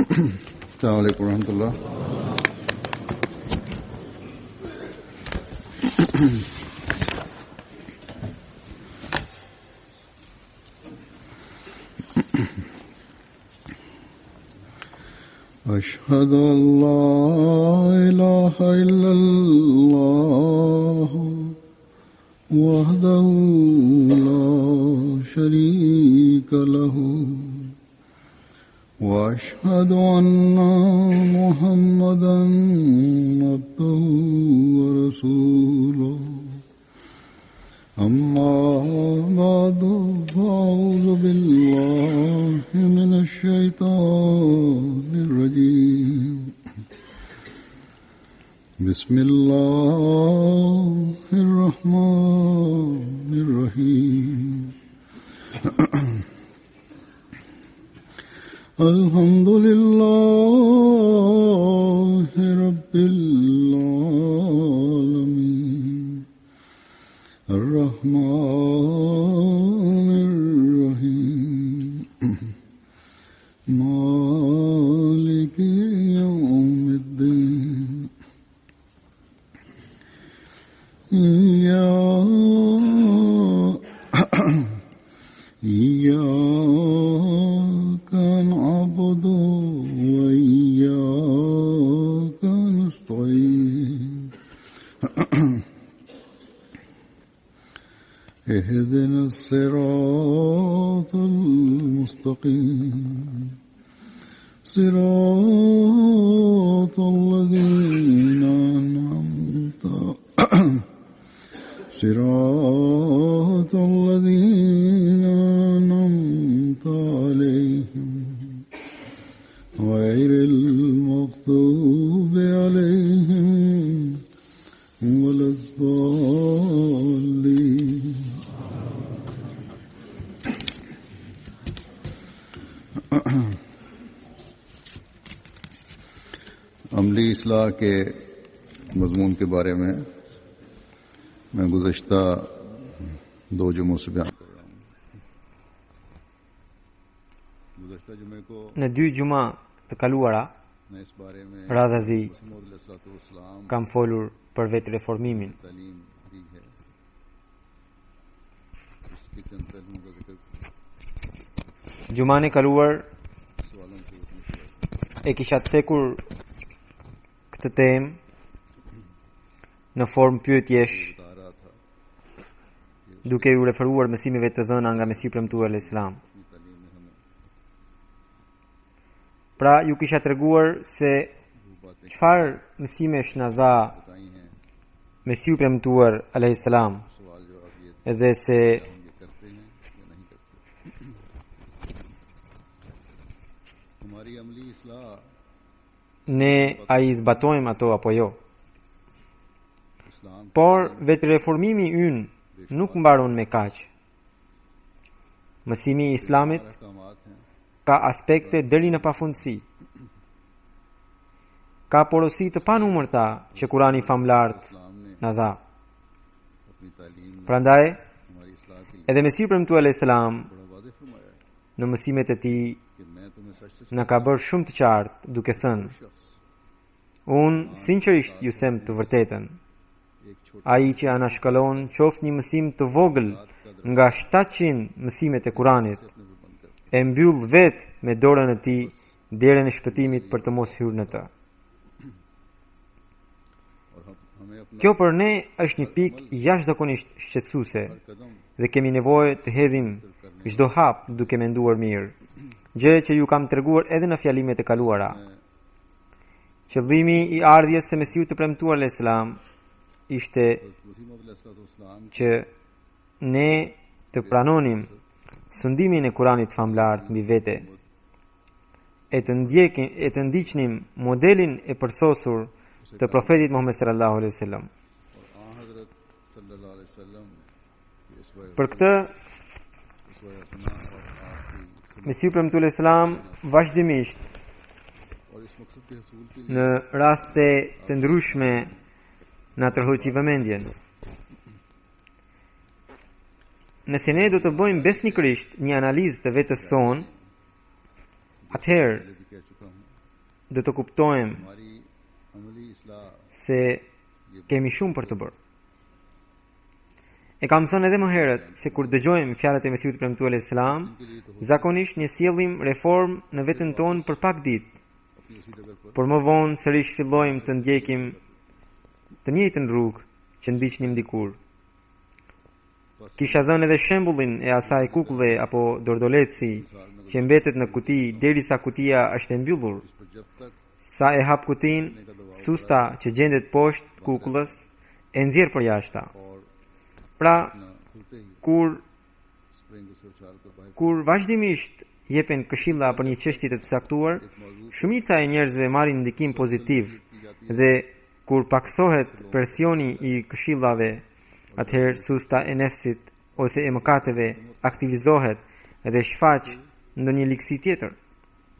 السلام علیکم ورحمۃ اللہ. أشهد أن لا إله إلا الله وحده لا شريك له وأشهد أن محمدا عبده ورسوله أما بعد فأعوذ بالله من الشيطان الرجيم بسم الله الرحمن الرحيم الحمد لله رب العالمين الرحمن الرحيم مالك يوم الدين إياك نعبد وإياك نستعين اهدنا الصراط المستقيم صراط الذين أنعمت عليهم غير المغضوب عليهم ولا الضالين. عملی اصلاح کے مضمون کے بارے میں میں گزشتہ 2 جمعوں سے بیان کر رہا ہوں. گزشتہ جمعے کو në 2 gjuma të kaluara میں اس بارے میں radhazi مسیح kam folur për vetë reformimin. تعلیم دی ہے. اس کے چند پہلوؤں کا ذکر Gjumane kaluar سوالوں سے روشنی کیا. e kisha thekur këtë temë në formë pyetjesh, بتا رہا تھا duke u referuar mësimeve të dhëna nga Mesiu i premtuar al-Islam. اپنی تعلیم میں ہمیں Pra ju kisha treguar se وہ باتیں çfarë mësimesh na dha بتائی ہیں. Mesiu i premtuar alayhisalam, سوال جواب یہ edhe se ہم یہ کرتے ہیں یا نہیں کرتے. ہماری عملی اصلاح ne a i zbatojmë ato apo jo. اسلام Por vetë reformimi ynë nuk mbaron me kaq. Mësimi i Islamit احکامات ہیں ka aspekte deri në pafundësi. Ka porosi të panumërta që Kurani famlart اسلام نے na dha. اپنی تعلیم میں Prandaj, ہماری اصلاح کے لیے edhe Mesiu i premtuar alayhisalam بڑا واضح فرمایا ہے në mësimet e tij کہ میں تمہیں سچ سچ na ka bërë shumë të qartë duke thënë: شخص Unë sinqerisht ju them të vërtetën. ایک چھوٹا Ai që anashkallon qoftë një mësim të vogël nga 700 mësimet e Kuranit, سے اپنے کو بند کر e mbyll vetë me dorën e tij derën e shpëtimit për të mos hyrë në të. اور ہمیں اپنا Kjo për ne është një pikë jashtëzakonisht shqetësuese ہر قدم dhe kemi nevojë të hedhim çdo hap duke menduar mirë. Gjë që ju kam treguar edhe në fjalimet e kaluara. Qëllimi i ardhjes së Mesiut të premtuar al-Islam ishte مسیح موعود علیہ السلام që ne të pranonim sundimin e Kuranit famlart mbi vete e të ndiqnim modelin e përsosur të profetit Muhammed sallallahu alaihi wasallam. اور آن حضرت صلی اللہ علیہ وسلم کی اسوہ Për këtë, حسنہ اور آپ کی سنت Mesiu premtuar al-Islam vazhdimisht اور اس مقصد کے حصول کے لیے në raste të ndryshme na tërhoqi vëmendjen. Nëse ne do të bëjmë besnikërisht një analizë të vetes sonë, atëherë پہلے بھی کہہ چکا ہوں do të kuptojmë हमारी अमली इस्लाह se kemi shumë për të bërë. E kam thënë edhe më herët se kur dëgjojmë fjalët e Mesihut premtuar alayhis salam, zakonisht ne sjellim reformë në veten tonë për pak ditë, अपनी उसी जगह पर por më vonë sërish fillojmë të ndjekim të njëjtën rrugë që ndiqnim dikur. Kisha dhënë edhe shembullin e asaj kukulle apo dordoleci që mbetet në kuti derisa kutia është e mbyllur. इस पर जब तक Sa e hap kutin, susta që gjendet poshtë kukullës e nxjerr për jashta. और Pra, ना खुलते ही kur spring उसे उछाल कर बाहर kur vazhdimisht jepen këshilla për një çështje të caktuar, shumica e njerëzve marrin ndikim pozitiv dhe kur paksohet presioni i këshillave, atëherë susta e nefsit ose e mëkateve aktivizohet dhe shfaq ndonjë ligësi tjetër.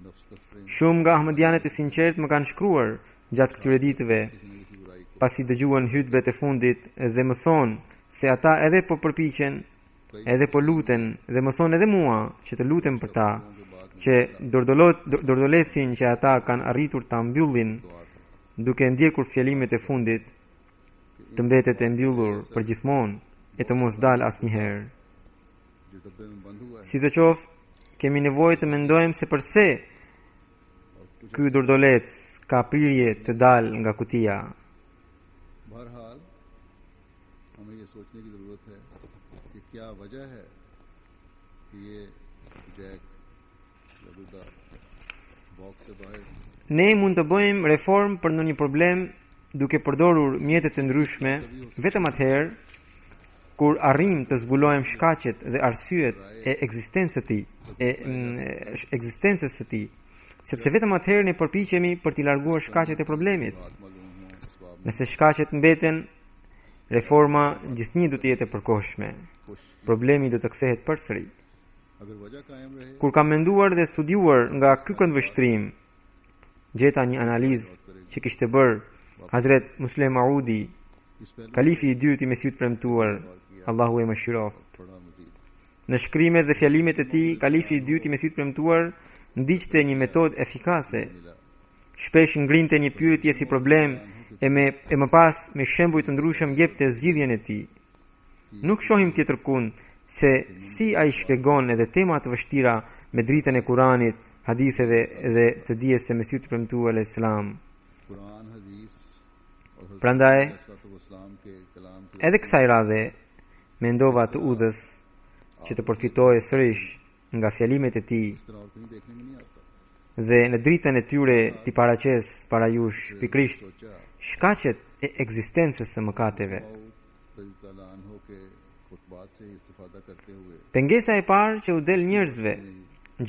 नफ्स का spring Shumë nga ahmedianët e sinqert më kanë shkruar gjatë këtyre ditëve, जिंदगी की बुराई को pasi dëgjuan hutbet e fundit dhe më thonë se ata edhe po përpiqen, edhe po luten dhe më thonë edhe mua që të lutem për ta, që dordolecin që ata kanë arritur ta mbyllin duke ndjekur fjalimet e fundit të mbetet e mbyllur për gjithmonë e të mos dal asnjëherë. जो डब्बे में बंद हुआ है Sidoqoftë, kemi nevojë të mendojmë se përse ky dordolec ka prirje të dal nga kutia. बहरहाल हमें ये सोचने की जरूरत है कि क्या वजह है कि ये जैक या गुड्डा बॉक्स से बाहर Ne mund të bëjmë reformë për ndonjë problem duke përdorur mjete të ndryshme vetëm atëherë kur arrim të zbulojmë shkaqet dhe arsyet e ekzistencës së tij, sepse vetëm atëherë ne përpiqemi për t'i larguar shkaqet e problemit. बात मालूम हो इसबाब में Nëse shkaqet mbeten, reforma gjithnjë do të jetë e përkohshme. खुश Problemi do të kthehet përsëri. अगर वजह कायम रहे Kur kam menduar dhe studiuar nga ky këndvështrim, gjeta një analizë që kishte bërë Hazret Musleh Maudi, इस पहलू kalifi i dytë i Mesihut premtuar, Allahu e mëshiroft. पढ़ा मजीद Në shkrimet dhe fjalimet e tij, kalifi i dytë i Mesihut premtuar ndiqte një metodë efikase. मिला Shpesh ngrinte një pyetje si problem e më pas me shembuj të ndryshëm jepte zgjidhjen e tij. Nuk shohim tjetër kund se si ai shpjegon edhe tema të vështira me dritën e Kuranit, haditheve dhe të dijes së Mesihut premtuar alayhis salam. Quran हदीस और हज़रत Prandaj, इस्लाम के कलाम की edhe kësaj radhe mendova të udhës që të përfitoje sërish nga fjalimet e tij इस तरह और कहीं देखने में नहीं आता dhe në dritën e tyre t'i paraqes para jush pikrisht सोचा shkaqet e ekzistencës së mëkateve. रज़ी ताला अन्हो के खुतबात से ही इस्तिफादा करते हुए Pengesa e parë që u del njerëzve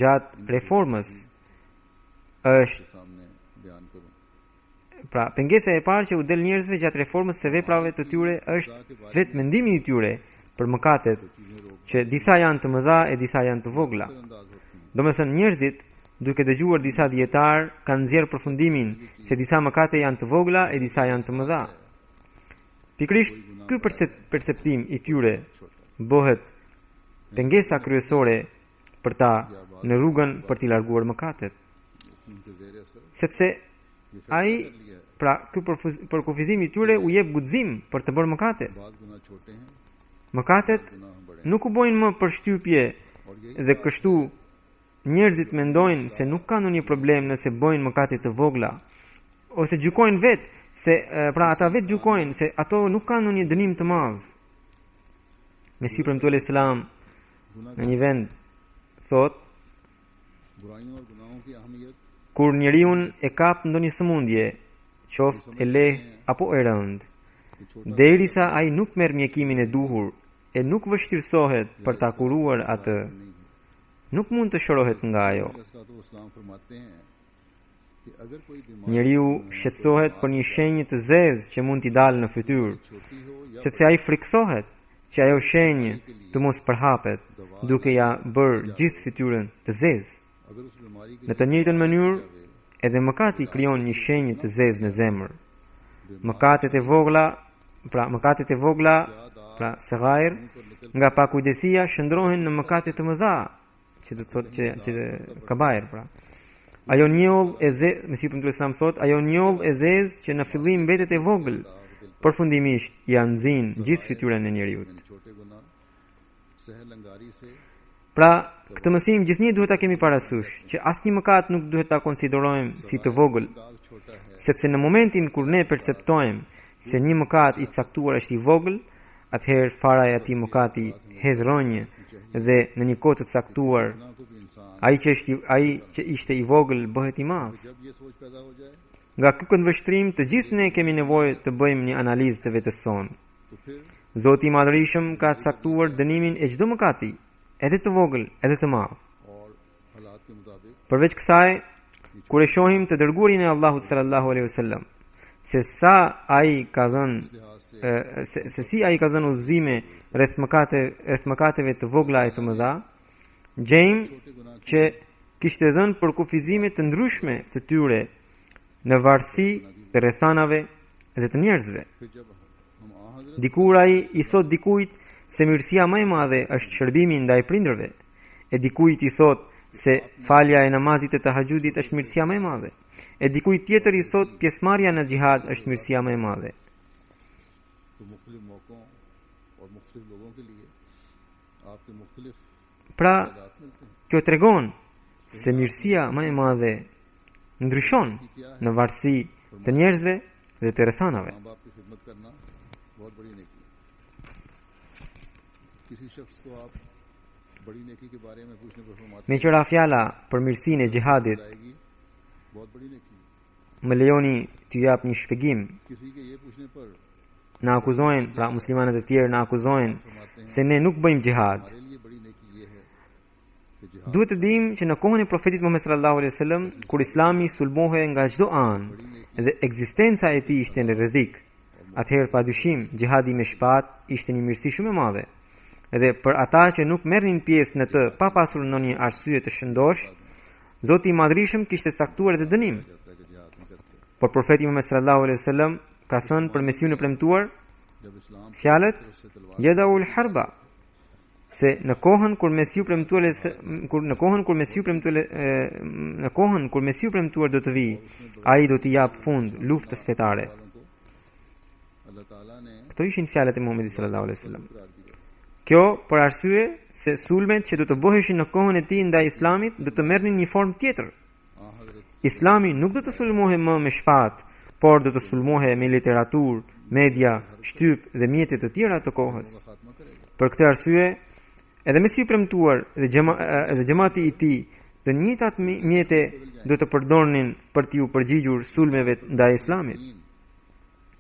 gjatë reformës është सामने बयान करूं Pra, pengesa e parë që u del njerëzve gjatë reformës së veprave të tyre është vetë mendimi i tyre për mëkatet, që disa janë të mëdha e disa janë të vogla. अंदाज होती हैं Domethënë njerëzit, duke dëgjuar disa dietar, kanë nxjerrë përfundimin se disa mëkate janë të vogla e disa janë të mëdha. Pikrisht ky perceptim i tyre bëhet pengesa kryesore për ta në rrugën për t'i larguar mëkatet, उनके ज़ेर असर sepse ये फैसला ai कर लिया है pra ky përkufizim i tyre u jep guxim për të bërë mëkate. बाज़ गुनाह छोटे हैं Mëkatet गुनाह बड़े हैं nuk u bojnë më për shtypje और यही dhe kështu njerëzit mendojnë se nuk kanë ndonjë problem nëse bojnë mëkate të vogla ose gjykojnë vetë se pra ata vetë gjykojnë se ato nuk kanë ndonjë dënim të madh. Mesihu premtuar alayhis salam गुनाह në një vend thot बुराइयों और गुनाहों की अहमियत kur njeriu e kap ndonjë sëmundje, qoftë e lehtë apo e rëndë, कि छोटा derisa ai nuk merr mjekimin e duhur e nuk vështirësohet për ta kuruar atë, नहीं है nuk mund të shërohet nga ajo. इस्लाम फरमाते हैं कि अगर कोई बीमारी Njeriu shqetësohet për një shenjë të zezë që mund t'i dalë në fytyrë, छोटी हो या sepse ai friksohet që ajo shenjë të mos përhapet, duke ja bërë gjithë fytyrën të zezë. अगर उस बीमारी के Në të njëjtën mënyrë, edhe mëkati krijon një shenjë të zezë në zemër. Mëkatet e vogla, pra segair, nga pakujdesia shndrohen në mëkate të mëdha, që do të thotë që kabair, pra. Ajo njoll e zez, Mesiu premtues Islam thot, ajo njoll e zez që në fillim mbetet e vogël, përfundimisht ja nxin gjithë fytyrën e njeriu. यानी छोटे गुनाह सहलंगारी से Pra, këtë mësim gjithnjë duhet ta kemi parasysh, që asnjë mëkat nuk duhet ta konsiderojmë si të vogël, दाग छोटा है sepse në momentin kur ne perceptojmë se një mëkat i caktuar është i vogël, atëherë fara e atij mëkati hedh rrënjë dhe në një kohë të caktuar गुनाह को भी इंसान ai që ishte i vogël bëhet i madh. जब ये सोच पैदा हो जाए Nga ky këndvështrim të gjithë ne kemi nevojë të bëjmë një analizë të vetes sonë. तो फिर Zoti i Madhërisëm ka caktuar dënimin e çdo mëkati, edhe të vogël, edhe të madh. और हालात के मुताबिक Përveç kësaj, kur e shohim të dërguarin e Allahut sallallahu alaihi wasallam, se sa ai ka dhënë लिहाज से se si ai ka dhënë udhëzime rreth mëkateve të vogla e të mëdha, gjejmë छोटे गुनाह që kishte dhënë për kufizime të ndryshme të tyre në varësi të rrethanave dhe të njerëzve. फिर जब हम हजरत Dikur ai i thot dikujt se mirësia më e madhe është shërbimi ndaj prindërve, e dikujt i thot se falja e namazit të tahajjudit është mirësia më e madhe, e dikujt tjetër i thot pjesëmarrja në xhihad është mirësia më e madhe. तो मुख्तलिफ मौकों और मुख्तलिफ लोगों के लिए आपके मुख्तलिफ Pra, आदात मिलते हैं kjo tregon se mirësia më e madhe ndryshon në varësi të njerëzve dhe të rrethanave. माँ बाप की खिदमत करना बहुत बड़ी नेकी है किसी शख्स को आप बड़ी नेकी के बारे में पूछने पर फरमाते Me qëra fjala për mirësinë e xhihadit, जाएगी बहुत बड़ी नेकी है më lejoni t'ju jap një shpjegim. किसी के ये पूछने पर Na akuzojnë, pra muslimanët e tjerë na akuzojnë फरमाते हैं se ne nuk bëjmë xhihad. हमारे लिए बड़ी नेकी ये है कि जिहाद Duhet të dimë që në kohën e profetit Muhammed sallallahu alaihi wasallam, kur Islami sulmohej nga çdo anë dhe ekzistenca e tij ishte në rrezik, atëherë padyshim xhihadi me shpatë ishte një mirësi shumë e madhe. Dhe për ata që nuk merrnin pjesë në të pa pasur ndonjë arsye të shëndosh, Zoti i Madhërisëm kishte caktuar edhe dënim. जाता है कि जिहाद नहीं करते Por profeti Muhammed sallallahu alaihi wasallam ka thënë për Mesiun e premtuar जब इस्लाम fjalët से तलवार Yadaul harba, se në kohën kur Mesiu premtuar do të vi, ai do t'i jap fund luftës fetare. वालों को अल्लाह ताला ने Këto ishin fjalët e Muhamedit sallallahu alaihi wasallam. करार दिया Kjo për arsye se sulmet që do të bëheshin në kohën e tij ndaj Islamit do të merrnin një formë tjetër. Hazrat Islami nuk do të sulmohej më me shpatë, por do të sulmohej me literaturë, media, shtyp dhe mjete të tjera të kohës. का खात्मा करेगा Për këtë arsye, edhe Mesiu premtuar dhe xhamati i tij, të njëjtat mjete do të përdornin për t'iu përgjigjur sulmeve ndaj Islamit.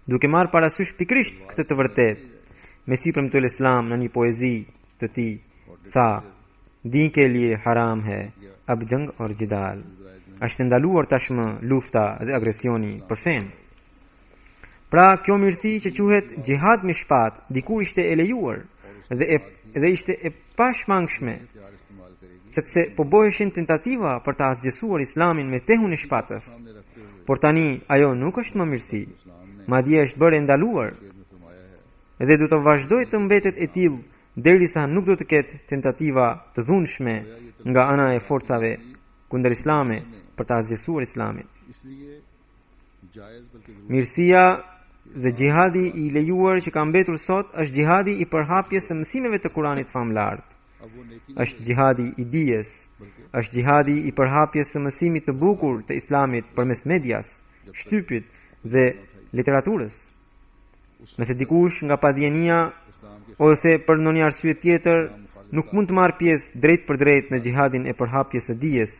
Duke marrë parasysh pikrisht këtë të vërtetë, Mesiu premtuar Islam në një poezi të tij tha: "Din ke liye haram hai, ab jang aur jidal." Është ndaluar tashmë lufta dhe agresioni për fen. Pra, kjo mirësi që quhet xhihad me shpatë, diku ishte e lejuar dhe ishte e pashmangshme, प्यार इस्तेमाल करेगी sepse po bëheshin tentativa për ta asgjësuar Islamin me tehun e shpatës. सामने रखते हुए Por tani ajo nuk është më mirësi, इस्लाम ने madje është bërë e ndaluar शेर में फरमाया है dhe do të vazhdojë të mbetet e tillë derisa nuk do të ketë tentativa të dhunshme nga ana e forcave kundër Islamit për ta asgjësuar Islamin. इसलिए जायज बल्कि जरूरी Mirësia dhe xhihadi i lejuar që ka mbetur sot është xhihadi i përhapjes të mësimeve të Kuranit famlart. अब वो नेकी Është xhihadi i dijes, është xhihadi i përhapjes së mësimit të bukur të Islamit përmes medias, shtypit dhe literaturës. Nëse dikush nga padjenia इस्लाम के ose për ndonjë arsye tjetër nuk mund të marrë pjesë drejt për drejt në xhihadin e përhapjes së dijes,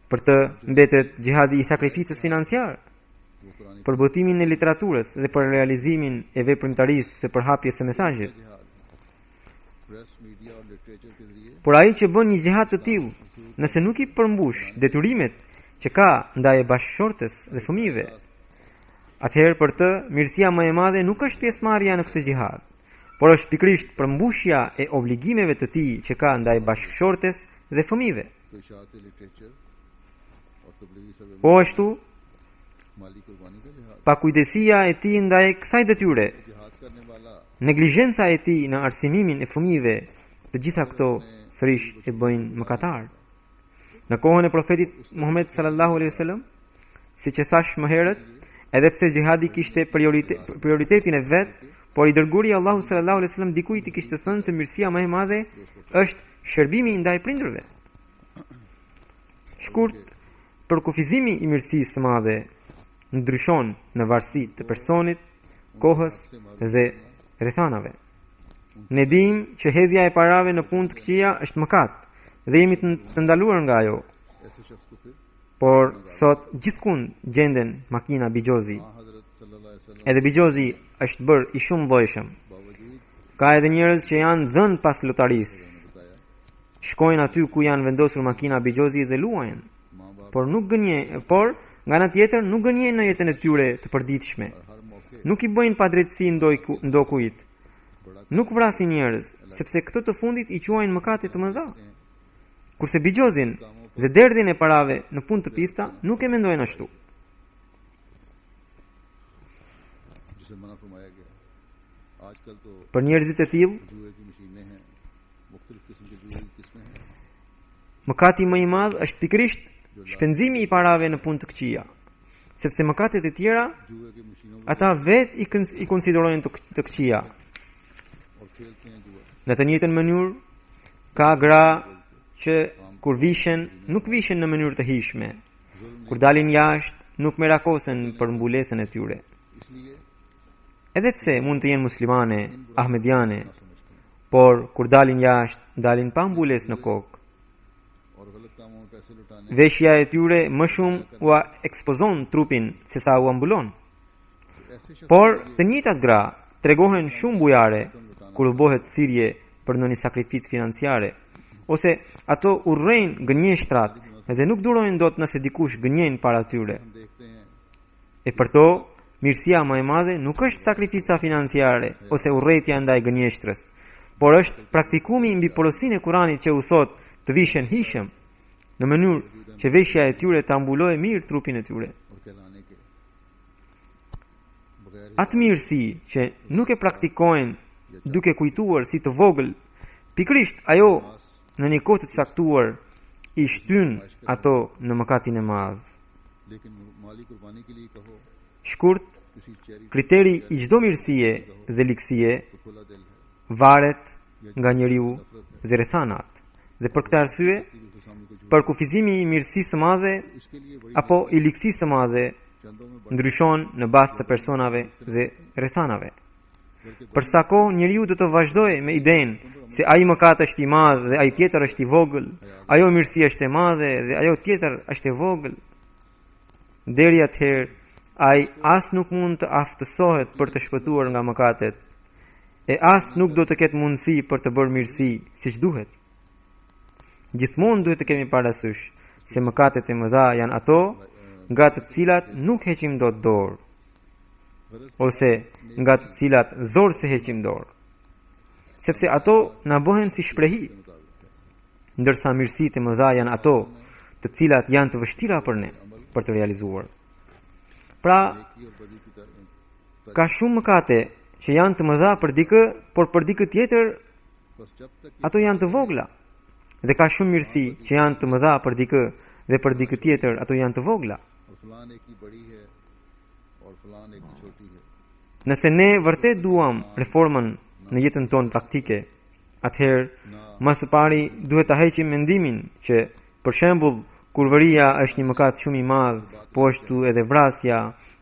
për të mbetet xhihadi i sakrificës financiare, वो कुरानी për botimin e literaturës dhe për realizimin e veprimtarisë së përhapjes së mesazhit. जिहाद press media और लिटरेचर के जरिए Por ai që bën një xhihad të tillë, nëse nuk i përmbush detyrimet që ka ndaj bashkëshortes dhe fëmijëve, atëherë për të mirësia më e madhe nuk është pjesëmarrja në këtë xhihad, por është pikërisht përmbushja e obligimeve të tij që ka ndaj bashkëshortes dhe fëmijëve. तो इशाअत लिटरेचर और तबलीगी सरगर्मी Po ashtu, माली कुर्बानी का जिहाद pakujdesia e tij ndaj kësaj detyre, जिहाद करने वाला neglizhenca e tij në arsimimin e fëmijëve, të gjitha këto sërish e bëjnë mëkatar. Në kohën e profetit Muhammed sallallahu alaihi wasallam, siç e thash më herët, edhe pse xhihadi kishte prioritetin e vet, por i dërguari Allahu sallallahu alaihi wasallam dikujt i kishte thënë se mirësia më e madhe është shërbimi ndaj prindërve. Shkurt, përkufizimi i mirësisë së madhe ndryshon në varësi të personit, kohës dhe rrethanave. Ne dim që hedhja e parave në punë të këqija është mëkat dhe jemi të ndaluar nga ajo. ऐसे शख्स को फिर Por sot gjithkund gjenden makina bigjozi. हाँ हजरत सल्लल्लाहु अलैहि वसल्लम Edhe bigjozi është bërë i shumë llojshëm. बावजूद Ka edhe njerëz që janë dhënë pas lotarisë. ने बताया Shkojnë aty ku janë vendosur makina bigjozi dhe luajnë. माँ बाप Por nga ana tjetër nuk gënjejnë në jetën e tyre të përditshme. और हर मौके Nuk i bëjnë padrejtësi ndokujt. बड़ा Nuk vrasin njerëz, sepse këto të fundit i quajnë mëkate të mëdha. Kurse bigjozin dhe derdhin e parave në punë të pista nuk e mendojnë ashtu. जिसे मना फरमाया गया। आजकल तो Për njerëzit e tillë, जुए की मशीनें हैं, मुख्तलिफ किस्म के जुए की किस्में हैं mëkati më i madh është pikërisht shpenzimi i parave në punë të këqija. Sepse mëkatet e tjera जुए की मशीनों में ata vet i konsiderojnë të këqija. और खेलते हैं जुआ Në të njëjtën mënyrë, ka gra që kur vishen, nuk vishen në mënyrë të hijshme. Kur dalin jashtë, nuk merakosen për mbulesën e tyre. इसलिए Edhe pse mund të jenë muslimane, ahmediane, ना समझते हैं por kur dalin jashtë, dalin pa mbulesë në kokë. और गलत कामों में पैसे लुटाने Veshja e tyre më shumë ua ekspozon trupin se sa ua mbulon. ऐसे शख्स Por të njëjtat gra tregohen shumë bujare kur u bëhet thirrje për ndonjë sakrificë financiare, ose ato urrejnë gënjeshtrat dhe nuk durojnë dot nëse dikush gënjen para tyre. हम देखते हैं E për to, mirësia më e madhe nuk është sakrifica financiare ose urrejtja ndaj gënjeshtrës, por është praktikumi mbi porosinë e Kuranit që u thot të vishen hishëm, në mënyrë që veshja e tyre ta mbulojë mirë trupin e tyre. और कहलाने के बगैर Atë mirësi që nuk e praktikojnë duke kujtuar si të vogël, pikërisht ajo në një kohë të caktuar i shtyn ato në mëkatin e madh. लेकिन माली कुर्बानी के लिए कहो Shkurt, किसी cherry kriteri i çdo mirësie dhe likësie तो खुला दिल है varet nga njeriu dhe rrethanat. Dhe për këtë arsye, कि उसके सामने कोई झूठ për kufizimi i mirësisë së madhe इसके लिए बड़ी apo i likësisë së madhe चंदों में ndryshon në bazë të personave dhe rrethanave. Për sa kohë njeriu do të vazhdojë me idenë se ai mëkat është i madh dhe ai tjetër është i vogël, ajo mirësi është e madhe dhe ajo tjetër është e vogël, deri atëherë ai as nuk mund të aftësohet për të shpëtuar nga mëkatet, e as nuk do të ketë mundësi për të bërë mirësi siç duhet. Gjithmonë duhet të kemi parasysh se mëkatet e mëdha janë ato nga të cilat nuk heqim dot dorë, ose nga të cilat zor se heqim dorë, sepse ato na bëhen si shprehi, ndërsa mirësitë e mëdha janë ato të cilat janë të vështira për ne për të realizuar. Pra, की और बदी की तरह ka shumë mëkate që janë të mëdha për dikë, por për dikë tjetër बस जब तक ato janë të vogla. Dhe ka shumë mirësi që janë të mëdha për dikë dhe për dikë tjetër ato janë të vogla. और फलान एक की बड़ी है और फलान एक की छोटी है Nëse ne vërtet duam reformën në jetën tonë praktike, atëherë më së pari duhet ta heqim mendimin që, për shembull, kurvëria është një mëkat shumë i madh, po ashtu edhe vrasja,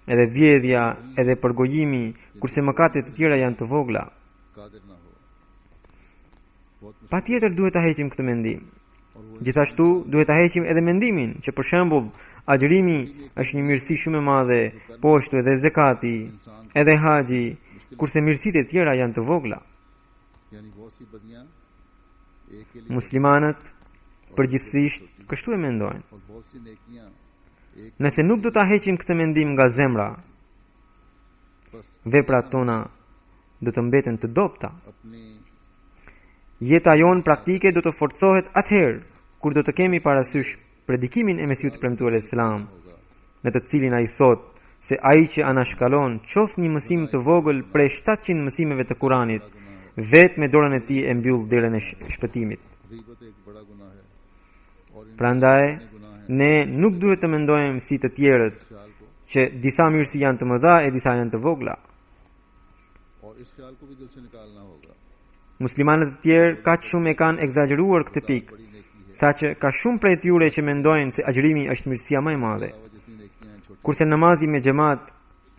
edhe vjedhja, edhe përgojimi, kurse mëkatet e tjera janë të vogla. Qadir ना हो बहुत Patjetër duhet ta heqim këtë mendim. और वो Gjithashtu duhet ta heqim edhe mendimin që, për shembull, agjërimi është një mirësi shumë e madhe, po ashtu edhe zekati, edhe haxhi, kurse mirësitë e tjera janë të vogla. यानी बहुत सी बदियां एक के लिए Muslimanët përgjithsisht kështu e mendojnë. और बहुत सी नेकियां एक Nëse nuk do ta heqim këtë mendim nga zemra, बस veprat tona do të mbeten të dobta. अपनी Jeta jonë praktike do të forcohet atëherë kur do të kemi parasysh predikimin e Mesiut premtuar Islam, në të cilin ai thot se ai që anashkalon qoftë një mësim të vogël prej 700 mësimeve të Kuranit, vetë me dorën e tij e mbyll derën e shpëtimit. गीबत एक बड़ा गुनाह है Prandaj ne nuk duhet të mendojmë si të tjerët ख्याल को që disa mirësi janë të mëdha e disa janë të vogla. और इस ख्याल को भी दिल से निकालना होगा। Muslimanët e tjerë kaq shumë e kanë egzageruar këtë pikë, बड़ी नेकी है, saqë ka shumë prej tyre që mendojnë se agjërimi është mirësia më e madhe, अलावा जितनी नेकियां हैं छोटे kurse namazi me xhamat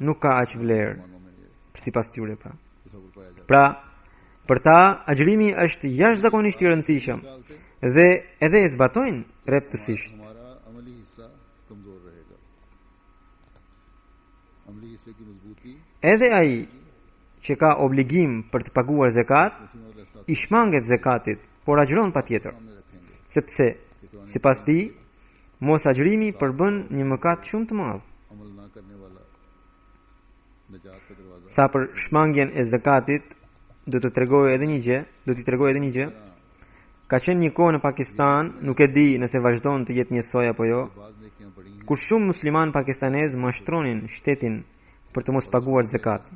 nuk ka aq vlerë मानों में ये sipas tyre pra. तसव्वुर पाया जाता Pra, për ta agjërimi është jashtëzakonisht i rëndësishëm है। ख्याल से dhe edhe e zbatojnë rreptësisht. हमारा अमली हिस्सा कमजोर रहेगा। अमली हिस्से की मजबूती Edhe ai që ka obligim për të paguar zakat, Naseem i shmanget zakatit, por agjëron patjetër, सामने रखेंगे sepse sipas tij mos agjërimi përbën një mëkat shumë të madh. अमल ना करने वाला निजात का दरवाजा Sa për shmangjen e zakatit, do t'i tregoj edhe një gjë. Ka qenë një kohë në Pakistan, nuk e di nëse vazhdon të jetë njësoj apo jo, बाज नेकियां बड़ी हैं kur shumë musliman pakistanez mashtronin shtetin për të mos paguar zakat.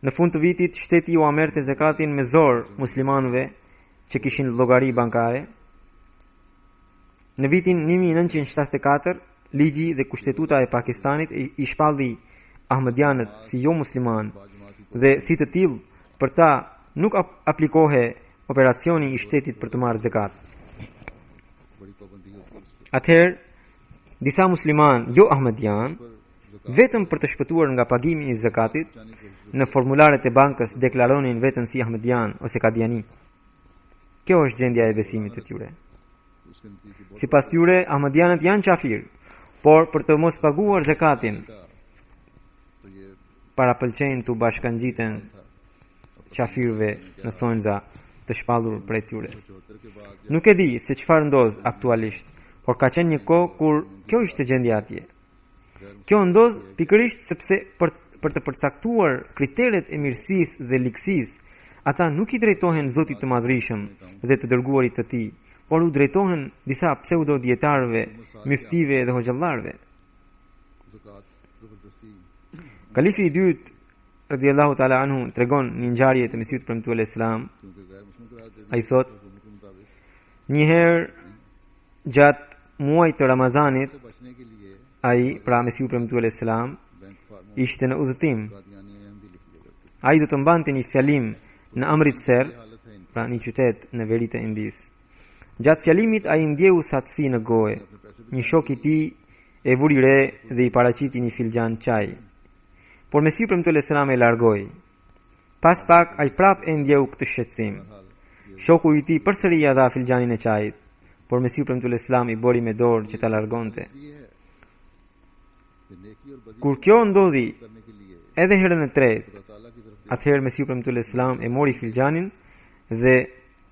Në fund të vitit, shteti u amerte zakatin me zor muslimanëve që kishin llogari bankare. Në vitin 1974, ligji dhe kushtetuta e Pakistanit i shpalli ahmedianët si jo musliman dhe si të tillë për ta nuk aplikohe operacioni i shtetit për të marrë zakat. बड़ी पाबंदी होती है उस Atëherë, disa musliman jo ahmedian, पर vetëm për të shpëtuar nga pagimi i zakatit, në formularet e bankës deklaronin veten si ahmedian ose kadiani. Kjo është gjendja e besimit të tyre. उसके नतीजे बहुत Sipas tyre, ahmedianët janë qafir, por për të mos paguar zakatin, था। तो ये para pëlqejnë të bashkangjiten qafirëve në thonjza të shpallur prej tyre. 74 के बाद Nuk e di se çfarë ndodh aktualisht, por ka qenë një kohë kur kjo ishte gjendja atje. Kjo ndodh pikërisht sepse për të përcaktuar kriteret e mirësisë dhe ligësisë, ata nuk i drejtohen Zotit të Madhërisëm dhe të dërguarit të Tij, por u drejtohen disa pseudo dietarëve, myftive dhe hoxhallarëve. ज़कात ज़बरदस्ती Kalifi i dytë radhiyallahu ta'ala anhu tregon një ngjarje të Mesihut premtuar Islam. क्योंकि गैर मुस्लिम करार दे Ai thot, हुकूमत के मुताबिक një herë gjatë muajit të Ramazanit, से बचने के लिए ai, pra Mesihu premtuar Islam, bank फार्मों ishte në udhëtim. कादियानी अहमदी लिख लिया करते Ai do të mbante një fjalim në Amritsar, ये हालत है इनकी pra një qytet në veri të Indis. Gjatë fjalimit ai ndjeu satësi në gojë. अपने पैसे भी Një shok i tij e vuri re dhe i paraqiti një filxhan çaj. Por Mesihu premtuar Islam e largoi. Pas pak ai prap e ndjeu këtë shqetësim. हाल ये Shoku i tij përsëri ia dha filxhanin e çajit, por Mesihu premtuar Islam i bori me dorë që ta largonte. ये है कि नेकी और बदी Kur kjo ndodhi करने के लिए edhe herën e tretë, खुदा ताला की तरफ atëherë Mesihu premtuar Islam e mori filxhanin dhe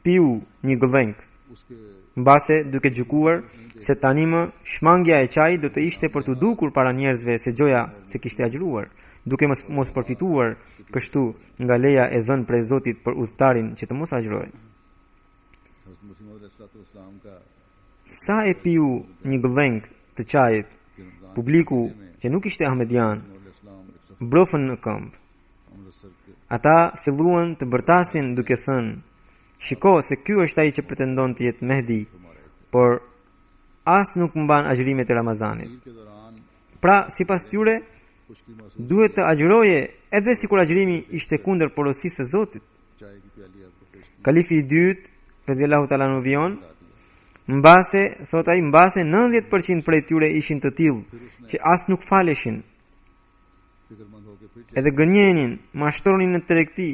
piu një gëllënk. उसके Mbase duke gjykuar se tani më shmangja e çajit do të ishte për të dukur para njerëzve se gjoja se kishte agjëruar, duke mos përfituar kështu nga leja e dhënë prej Zotit për udhëtarin që të mos agjërojë. हज़रत मसीह मौद अलैहिस्सलाम का Sa e piu një gëllënk të çajit, कि Ramzan publiku që nuk ishte ahmedian मौद अलैहिस्सलाम एक सफर brofën në këmbë. Amritsar के Ata filluan të bërtasin duke thënë: "Shiko se ky është ai që pretendon të jetë Mehdi, फरमा रहे थे por as nuk mban agjërimet e Ramazanit." Eid के दौरान Pra, sipas tyre, खुशकी महसूस duhet të agjëroje edhe sikur agjërimi ishte kundër porosisë së Zotit. चाय की प्याली आपको पेश की Kalifi i dytë, radhiyallahu ta'ala anhu vion, बता दिया mbase, thot ai, mbase 90% prej tyre ishin të tillë që as nuk faleshin, फिक्रमंद होकर फिर edhe gënjenin, mashtronin në tregti.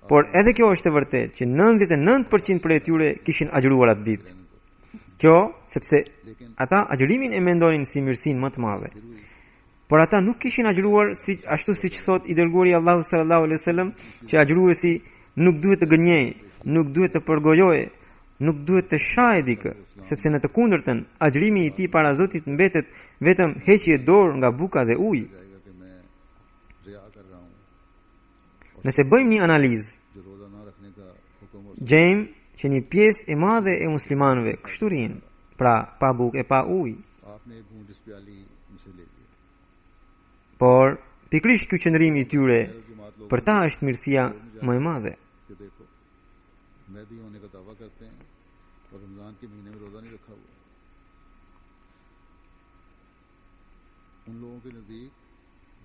Por edhe kjo është e vërtetë që 99% prej tyre kishin agjëruar atë ditë. रहने को Kjo sepse लेकिन ata agjërimin e mendonin si mirësinë më të madhe. फिर हुई Por ata nuk kishin agjëruar ashtu siç thot i dërguari Allahu sallallahu alaihi wasallam, që agjëruesi nuk duhet të gënjejë, nuk duhet të përgojojë, nuk duhet të shajë dikë, sepse në të kundërtën agjërimi i tij para Zotit mbetet vetëm heqje dorë nga buka dhe uji. जाएगा कि मैं रिया कर रहा हूँ Nëse bëjmë një analizë, जो रोजा ना रखने का हुक्म और gjejmë që një pjesë e madhe e muslimanëve kështu rinë, pra pa bukë e pa ujë. आपने एक घूंट इस प्याली मुझसे ले लिया Por pikërisht ky qëndrimi i tyre गैर जमात लोग për ta është mirësia më e madhe. कि देखो मेहदी होने का दावा करते हैं और रमजान के महीने में रोजा नहीं रखा हुआ। उन लोगों के नजदीक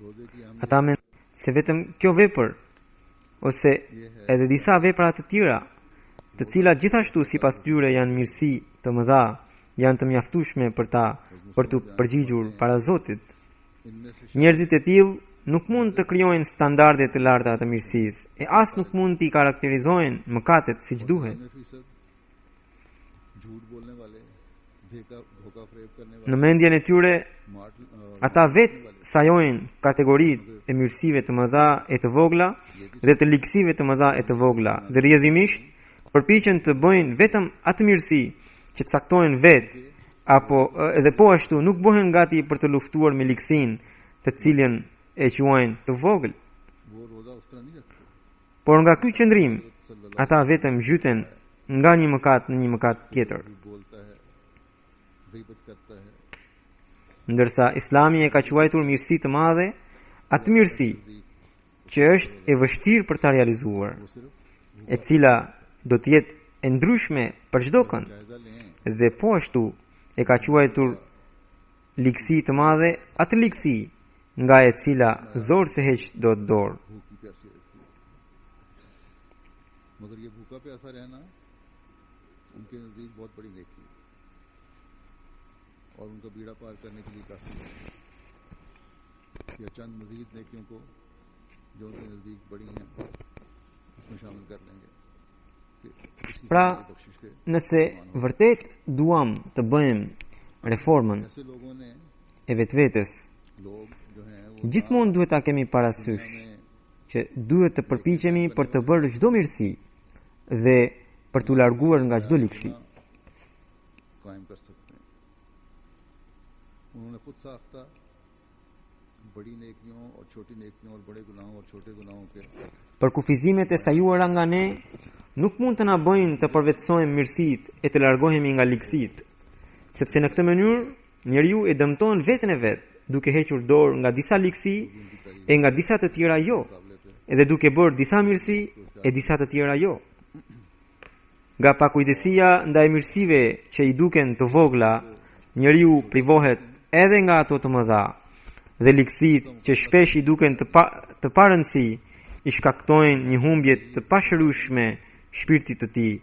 रोजे की अहमियत Ata se vetëm kjo vepër ose edhe disa vepra të tjera, të cilat gjithashtu sipas tyre janë mirësi të mëdha, janë të mjaftueshme për ta për të përgjigjur para Zotit. इनमें से Njerëzit e tillë nuk mund të krijojnë standarde të larta të mirësisë, e as nuk mund t'i karakterizojnë mëkatet siç duhet. 99% झूठ बोलने वाले, धोखा फरेब करने Në वाले, mendjen e tyre, मार ata vetë sajojnë kategoritë e mirësive të mëdha e të vogla dhe të ligësive të mëdha e të vogla, dhe rrjedhimisht përpiqen të bëjnë vetëm atë mirësi që caktojnë vetë, apo edhe po ashtu nuk bëhen gati për të luftuar me ligësinë të cilën e quajnë të vogël. वो रोजा उस तरह नहीं रखते। Por nga ky qëndrim, ata vetëm zhyten nga një mëkat në një mëkat tjetër. झूठ बोलता है, गीबत करता है, Ndërsa Islami e ka quajtur mirësi të madhe atë mirësi që është e vështirë për ta realizuar, वो सिर्फ e cila do të jetë e ndryshme për çdo kënd, जायजा लें dhe po ashtu e ka quajtur ligësi të madhe atë ligësi nga e cila zorë se heq do të dorë. भूखी प्यासी रहती है। मगर ये भूखा प्यासा रहना उनके नजदीक बहुत बड़ी नेकी है और उनका बीड़ा पार करने के लिए काफी है। या चंद मजीद नेकियों को जो उनके नजदीक बड़ी हैं उसमें शामिल कर लेंगे कि इसकी Pra, सारी बख्शिश के nëse vërtet duam të bëjmë reformën ऐसे लोगों ने e vetvetes, लोग जो हैं वो gjithmonë duhet ta kemi parasysh में që duhet të përpiqemi për të bërë çdo mirësi dhe për t'u larguar nga çdo ligësi. कायम कर सकते हैं। उन्होंने खुद साख्ता बड़ी नेकियों और छोटी नेकियों और बड़े गुनाहों और छोटे गुनाहों के Për kufizimet e sajuara nga ne, nuk mund të na bëjnë të përvetësojmë mirësitë e të largohemi nga ligësitë, sepse në këtë mënyrë njeriu e dëmton veten e vet, duke hequr dorë nga disa ligësi e nga disa të tjera jo, edhe duke bërë disa mirësi e disa të tjera jo. Nga pakujdesia ndaj mirësive që i duken të vogla, njeriu privohet edhe nga ato të mëdha, dhe ligësitë që shpesh i duken të parëndësi i shkaktojnë një humbje të pashërueshme shpirtit të tij,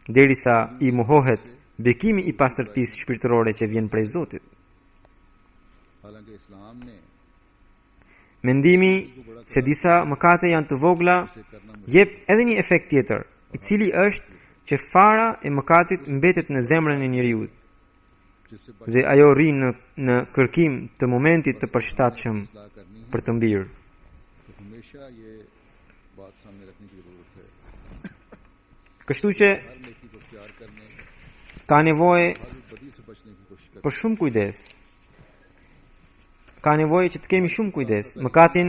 derisa i mohohet bekimi i pastërtisë shpirtërore që vjen prej Zotit. हालांकि इस्लाम ने Mendimi se disa mëkate janë të vogla jep edhe një efekt tjetër, i cili është që fara e mëkatit mbetet në zemrën e njeriut जिससे dhe ajo rri në kërkim të momentit të përshtatshëm इस्लाह करनी है për të mbirë. तो हमेशा ये बात सामने रखने की जरूरत है। Kështu që हर नेकी को प्यार करने, ka nevojë हर बदी से बचने की कोशिश करनी। për shumë kujdes. Ka nevojë që të kemi shumë kujdes. Mëkatin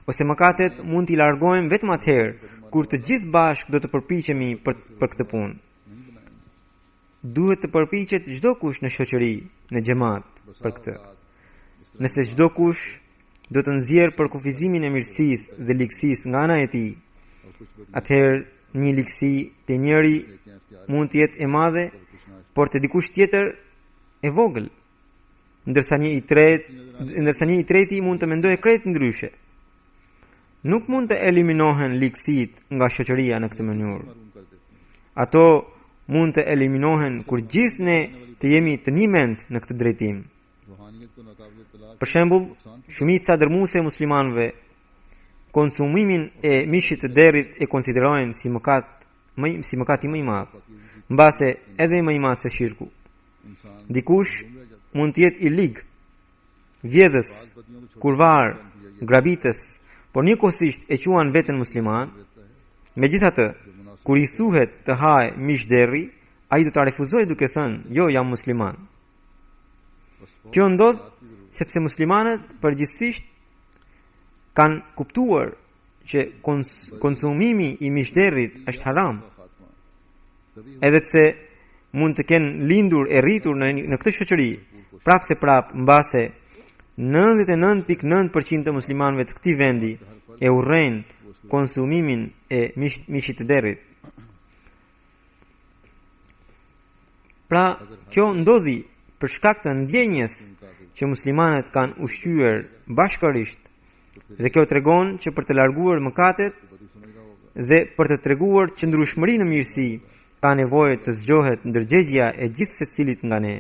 ose mëkatet mund t'i largojmë vetëm atëherë kur të gjithë bashkë do të përpiqemi për këtë punë. नहीं बनाएंगे Duhet të përpiqet çdo kush në shoqëri, në xhamat për këtë. इस Nëse çdo kush do të nxjerrë për kufizimin e mirësisë dhe ligësisë nga ana e tij, और कुछ बड़ी atëherë një ligësi te njëri नेकियां इख्तियार mund të jetë e madhe, और कुछ ना por te dikush tjetër e vogël. Ndërsa një i treti mund të mendojë krejt ndryshe. Nuk mund të eliminohen ligësitë nga shoqëria në këtë mënyrë. महरूम कर देते हैं। Ato mund të eliminohen kur gjithë ne të jemi të një mend në këtë drejtim. रूहानियत को नाकाबिल तलाक Për shembull, shumica dërmuese e muslimanëve konsumimin e mishit të derrit e konsiderojnë si mëkati më i madh, mbase edhe më i madh se shirku. इंसान Dikush mund të jetë i lig, vjedhës, kurvar, grabitës, por njëkohësisht e quan veten musliman. Megjithatë, kur i thuhet të hajë mish derri, ai do ta refuzojë duke thënë, "Jo, jam musliman." Kjo ndodh sepse muslimanët përgjithsisht kanë kuptuar që konsumimi i mishderrit është haram, edhe pse mund të kenë lindur e rritur në këtë shoqëri, prapë se prapë mbase 99.9% të muslimanëve të këtij vendi e urrejnë konsumimin e mishit të derrit. Pra, kjo ndodhi për shkak të ndjenjes që muslimanët kanë ushqyer bashkërisht, dhe kjo tregon që për të larguar mëkatet dhe për të treguar qëndrueshmëri në mirësi, ka nevojë të zgjohet ndërgjegjja e gjithë secilit nga ne,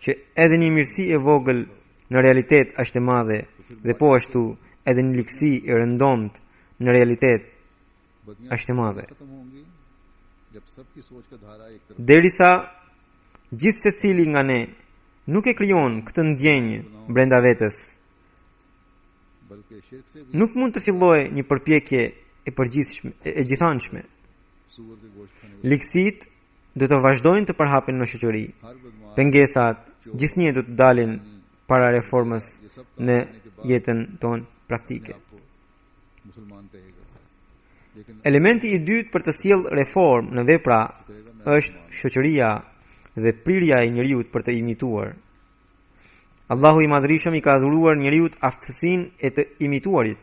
që edhe një mirësi e vogël në realitet është e madhe, dhe po ashtu edhe një ligësi e rëndomt në realitet është e madhe. Derisa gjithë secili nga ne nuk e krijon këtë ndjenjë brenda vetes, nuk mund të fillojë një përpjekje e gjithanshme. Ligësit do të vazhdojnë të përhapen në shoqëri. Pengesat gjithnjë do të dalin para reformës në jetën tonë praktike. Elementi i dytë për të sjellë reformë në vepra është shoqëria dhe prirja e njeriut për të imituar. Allahu i Madhërisëm i ka dhuruar njeriut aftësinë e të imituarit,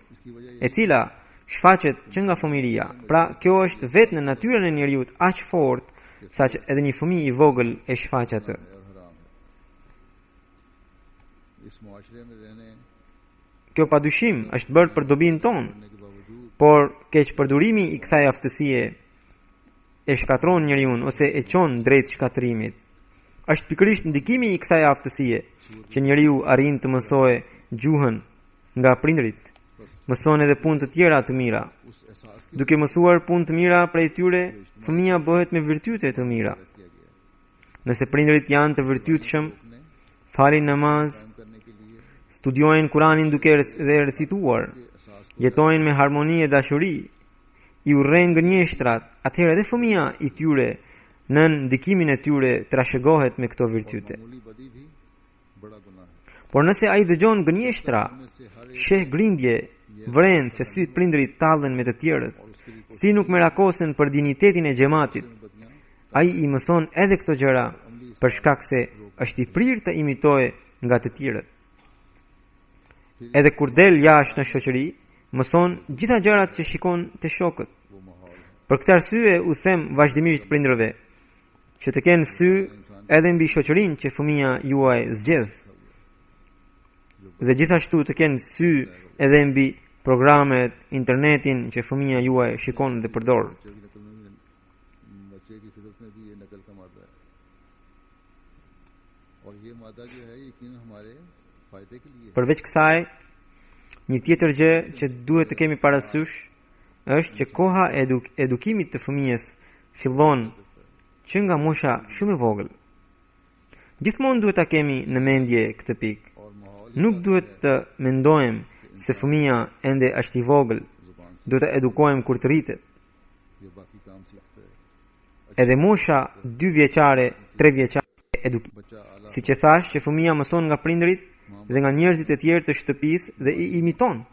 e cila shfaqet që nga fëmijëria. Pra, kjo është vetë në natyrën e njeriut aq fort saqë edhe një fëmijë i vogël e shfaq atë. Kjo padyshim është bërë për dobinë tonë, por keqpërdorimi i kësaj aftësie e shkatron njeriu ose e çon drejt shkatrimit. Është pikërisht ndikimi i kësaj aftësie që njeriu arrin të mësojë gjuhën nga prindrit. Mëson edhe punë të tjera të mira. Duke mësuar punë të mira prej tyre, fëmia bëhet me virtyte të mira. Nëse prindrit janë të virtytshëm, falin namaz, studiojnë Kuranin duke recituar, jetojnë me harmoni e dashuri, i urrejnë gënjeshtrat, atëherë edhe fëmia i tyre në ndikimin e tyre trashëgohet me këto virtyte. Por nëse ai dëgjon gënjeshtra, sheh grindje, vren se si prindrit tallen me të tjerët, si nuk merakosen për dinjitetin e xhamatit, ai i mëson edhe këto gjëra për shkak se është i prirë të imitojë nga të tjerët. Edhe kur del jashtë në shoqëri, mëson gjitha gjërat që shikon te shokët. Për këtë arsye u them vazhdimisht prindërve që të kenë sy edhe mbi shoqërinë që fëmia juaj zgjedh. Dhe gjithashtu të kenë sy edhe mbi programet, internetin që fëmia juaj shikon dhe përdor. Përveç kësaj, një tjetër gjë që duhet të kemi parasysh është që koha e edukimit të fëmijës fillon që nga mosha shumë e vogël. Gjithmonë duhet ta kemi në mendje këtë pikë. Nuk duhet të mendojmë se fëmia ende është i vogël, duhet të edukojmë kur të rritet. Edhe mosha 2 vjeçare, 3 vjeçare siç e thash që fëmia mëson nga prindrit dhe nga njerëzit e tjerë të shtëpisë dhe i imiton.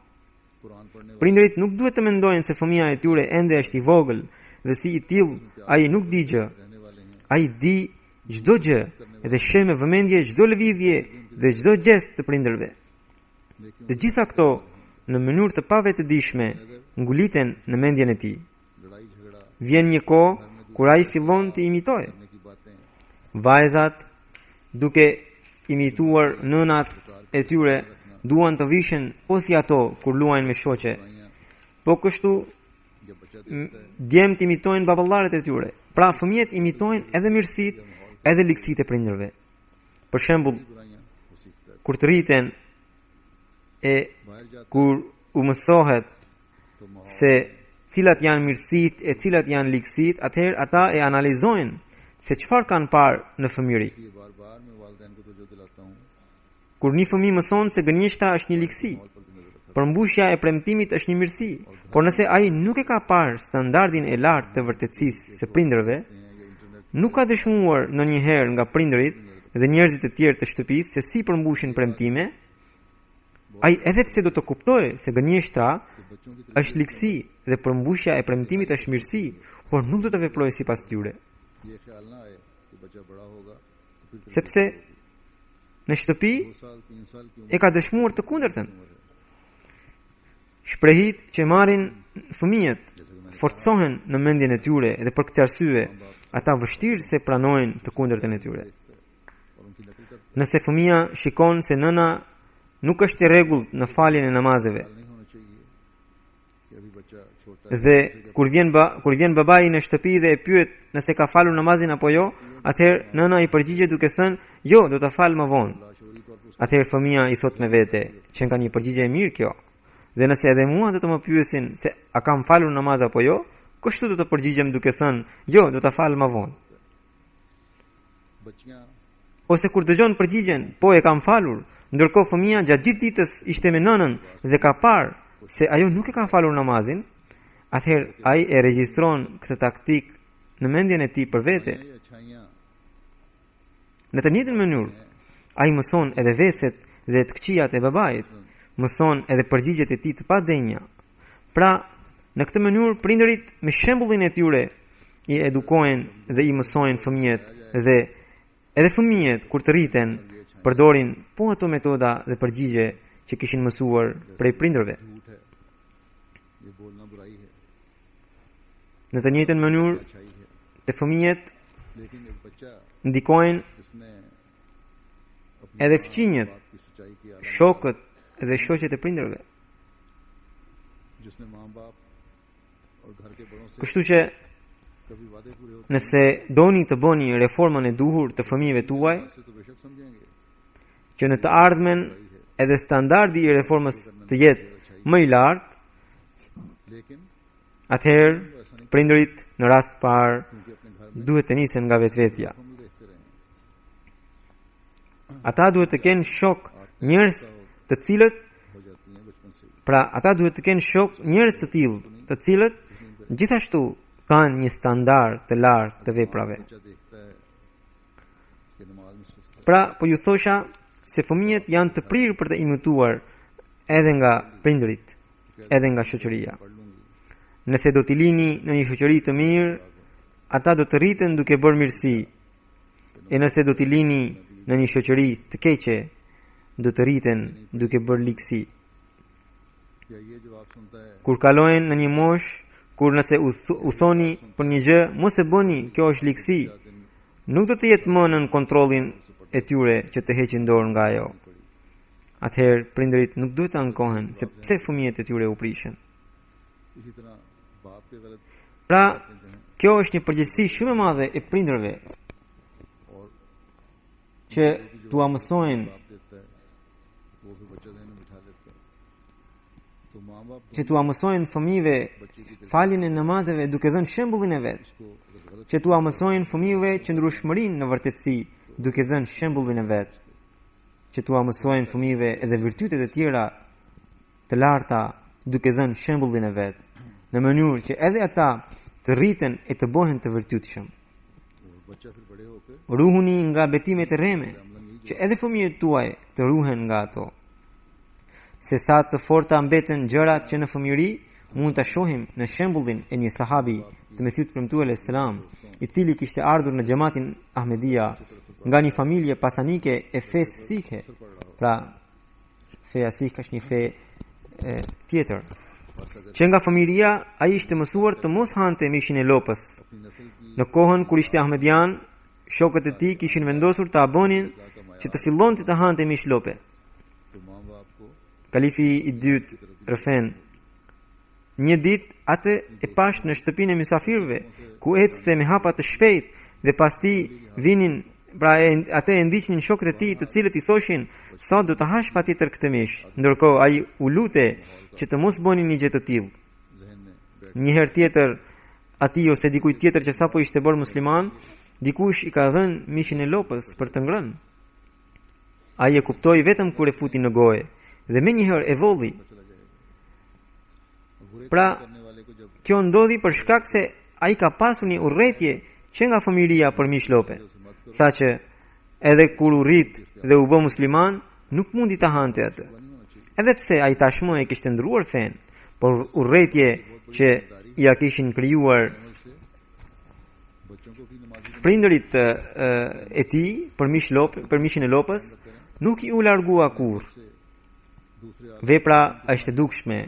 Prindrit nuk duhet të mendojnë se fëmia e tyre ende është i vogël dhe si i tillë ai nuk di gjë. Ai di çdo gjë dhe sheh me vëmendje çdo lëvizje dhe çdo gjest të prindërve. Të gjitha këto në mënyrë të pavetëdijshme nguliten në mendjen e tij. Vjen një kohë kur ai fillon të imitojë. Vajzat, duke imituar nënat e tyre, duan të vishen po si ato kur luajnë me shoqe. Po kështu djemt imitojnë baballarët e tyre. Pra fëmijët imitojnë edhe mirësitë, edhe ligësitë e prindërve. Për shembull, kur të rriten e kur u mësohet se cilat janë mirësitë e cilat janë ligësitë, atëherë ata e analizojnë se çfarë kanë parë në fëmijëri. Kur një fëmijë mëson se gënjeshtra është një ligësi, përmbushja e premtimit është një mirësi, por nëse ai nuk e ka parë standardin e lartë të vërtetësisë së prindërve, nuk ka dëshmuar ndonjëherë nga prindërit dhe njerëzit e tjerë të shtëpisë se si përmbushin premtime, ai edhe pse do të kuptojë se gënjeshtra është ligësi dhe përmbushja e premtimit është mirësi, por nuk do të veprojë sipas tyre. Sepse në shtëpi e ka dëshmuar të kundërtën. Shprehit që marrin fëmijët forcohen në mendjen e tyre dhe për këtë arsye ata vështirë se pranojnë të kundërtën e tyre. और उनकी नकल करते Nëse fëmia shikon se nëna nuk është e rregullt në faljen e namazeve नहीं होना चाहिए कि अभी बच्चा छोटा है dhe kur vjen babai në shtëpi dhe e pyet nëse ka falur namazin apo jo, atëherë nëna i përgjigjet duke thënë, "Jo, do ta fal më vonë." लाशोरी तौर पर Atëherë fëmia i thot me vete, që nga një përgjigje e mirë kjo. Dhe nëse edhe mua do të më pyesin se a kam falur namaz apo jo, kështu do të përgjigjem duke thënë, "Jo, do ta fal më vonë." बच्चियां Ose kur dëgjon përgjigjen, "Po e kam falur", ndërkohë fëmia gjatë gjithë ditës ishte me nënën dhe ka parë se ajo nuk e ka falur namazin, atëherë ai e regjistron këtë taktik në mendjen e tij për vete. ये अच्छाइयां Në të njëjtën mënyrë, ai mëson edhe veset dhe të këqijat e babait, mëson edhe përgjigjet e tij të padenja. Pra, në këtë mënyrë prindërit me shembullin e tyre i edukojnë dhe i mësojnë fëmijët dhe edhe fëmijët kur të rriten përdorin po ato metoda dhe përgjigje që kishin mësuar prej prindërve. झूठ है ये बोलना बुराई है Në të njëjtën mënyrë, अच्छाई है të fëmijët लेकिन एक बच्चा ndikojnë जिसने अपनी edhe fëmijët, बाप की सच्चाई की आदत shokët dhe shoqet e prindërve. जिसने माँ बाप और घर के बड़ों से Kështu që कभी वादे पूरे होते nëse doni të bëni reformën e duhur të fëmijëve tuaj, से तो बेशक समझेंगे që në të ardhmen edhe standardi i reformës të jetë më i lartë, लेकिन atëherë prindërit në rast të parë क्योंकि अपने घर में duhet të nisen nga vetvetja. हम ही देखते रहे Ata duhet të kenë shok njerëz të cilët, हो जाती हैं बचपन से ही pra ata duhet të kenë shok njerëz të tillë, të cilët gjithashtu kanë një standard të lartë të veprave. बच्चा देखता है कि नमाज में सुस्त है Pra, po ju thosha se fëmijët janë të prirë për të imituar edhe nga prindërit, edhe nga shoqëria. पढ़ लूंगी Nëse do t'i lini në një shoqëri të mirë, ata do të rriten duke bërë mirësi. E nëse do t'i lini në një shoqëri të keqe, do të rriten duke bërë ligësi. या ये जवाब सुनता है Kur kalojnë në një mosh, kur nëse u thoni për një gjë, mos e bëni, kjo është ligësi, nuk do të jetë më nën kontrollin e tyre që të heqin dorë nga ajo. Atëherë prindërit nuk duhet të ankohen se pse fëmijët e tyre u prishën. इसी तरह बाप के गलत Pra, kjo është një përgjegjësi shumë e madhe e prindërve और që t'ua mësojnë, बाप देता है वो फिर बच्चा ध्यान में बिठा लेता है तो माँ बाप që t'ua mësojnë fëmijëve faljen e namazeve duke dhënë shembullin e vet, को अगर गलत që t'ua mësojnë fëmijëve qëndrueshmërinë në vërtetësi duke dhënë shembullin e vet, që t'ua mësojnë fëmijëve edhe virtytet e tjera të larta duke dhënë shembullin e vet, në mënyrë që edhe ata të rriten e të bëhen të vërtetshëm. और बच्चा फिर बड़े होकर Ruhuni nga betimet e rreme, që edhe fëmijët tuaj të ruhen nga ato. Se sa të forta mbeten gjërat që në fëmijëri mund ta shohim në shembullin e një sahabi të Mesihut premtuar alayhis salam, i cili kishte ardhur në xhamatin Ahmedia nga një familje pasanike e fesë sikhe. Pra, feja sikhe është një fe tjetër. Që nga familja ai ishte mësuar të mos hante mishin e lopës. अपनी नस्ल की Në kohën kur ishte Ahmedian, shokët e tij kishin vendosur ta abonin që të fillonte të hante mish lope. तो माँ बाप को Kalifi i dytë rëfen një ditë atë e pash në shtëpinë e mysafirëve, ku ecste me hapa të shpejt dhe pas tij vinin, pra atë e ndiqnin shokët e tij, të cilët i thoshin, "Sot do të hash patjetër këtë mish." Ndërkohë ai u lute që të mos bënin një gjë të tillë. जहन में बैठ Një herë tjetër, atij ose dikujt tjetër që sapo ishte bërë musliman, dikush i ka dhënë mishin e lopës për të ngrënë. Ai e kuptoi vetëm kur e futi në gojë dhe menjëherë e volli. चला जाएगा बुरे Pra, करने वाले को जब kjo ndodhi për shkak se ai ka pasur një urrëtie që nga familja për mish lope, saqë edhe kur u rrit dhe u bë musliman, nuk mundi ta hante atë. नहीं होना चाहिए Edhe pse ai tashmë e kishte ndruar fen, por urrëtie që ja kishin krijuar अमल से बच्चों को भी नमाजी prindërit e tij për mishin e lopës, nuk i u largua kurrë. से दूसरे Vepra është e dukshme,